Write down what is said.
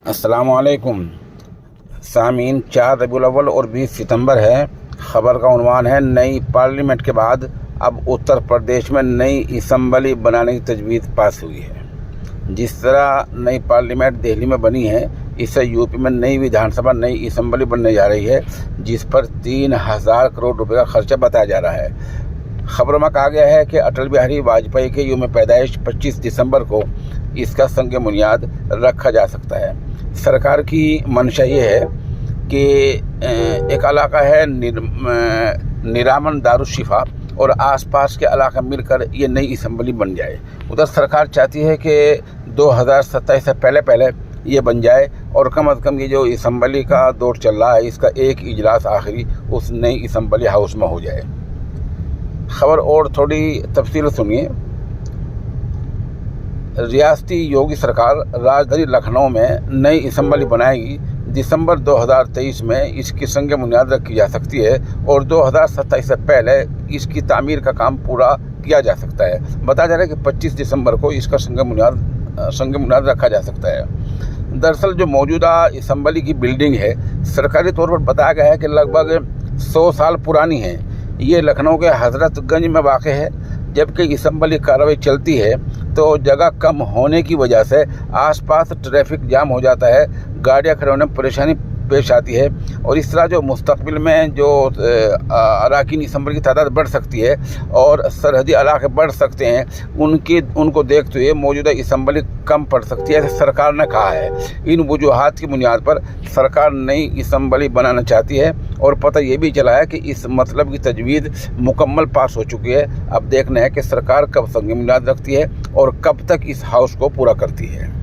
अस्सलाम वालेकुम सामीन। 4 रबीउल अव्वल और 20 सितंबर है। खबर का उन्वान है, नई पार्लियामेंट के बाद अब उत्तर प्रदेश में नई असम्बली बनाने की तजवीज़ पास हुई है। जिस तरह नई पार्लियामेंट दिल्ली में बनी है, इससे यूपी में नई विधानसभा, नई असम्बली बनने जा रही है, जिस पर 3000 करोड़ रुपए का खर्चा बताया जा रहा है। खबरों में कहा गया है कि अटल बिहारी वाजपेयी के यूम पैदाइश 25 दिसंबर को इसका संग बुनियाद रखा जा सकता है। सरकार की मंशा ये है कि एक इलाका है निरामन दारुशिफा और आसपास के इलाका मिलकर ये नई असम्बली बन जाए। उधर सरकार चाहती है कि 2027 से पहले ये बन जाए और कम अज़ कम ये जो असम्बली का दौर चल रहा है, इसका एक इजलास आखिरी उस नई असम्बली हाउस में हो जाए। खबर और थोड़ी तफसील सुनिए। रियासती योगी सरकार राजधानी लखनऊ में नई असम्बली बनाएगी। दिसंबर 2023 में इसकी संग बुनियाद रखी जा सकती है और 2027 से पहले इसकी तामीर का काम पूरा किया जा सकता है। बताया जा रहा है कि 25 दिसंबर को इसका संग बुनियाद रखा जा सकता है। दरअसल जो मौजूदा असम्बली की बिल्डिंग है, सरकारी तौर पर बताया गया है कि लगभग 100 साल पुरानी है। ये लखनऊ के हजरतगंज में वाक़ है। जबकि असम्बली कार्रवाई चलती है तो जगह कम होने की वजह से आसपास ट्रैफिक जाम हो जाता है, गाड़ियां खड़े होने में परेशानी पेश आती है और इस तरह जो मुस्तकबिल में जो अरकान असम्बली की तादाद बढ़ सकती है और सरहदी इलाके बढ़ सकते हैं, उनको देखते हुए मौजूदा असम्बली कम पड़ सकती है, ऐसा सरकार ने कहा है। इन वजूहात की बुनियाद पर सरकार नई असम्बली बनाना चाहती है और पता ये भी चला है कि इस मतलब की तजवीज़ मुकम्मल पास हो चुकी है। अब देखना है कि सरकार कब संग बुनियाद रखती है और कब तक इस हाउस को पूरा करती है।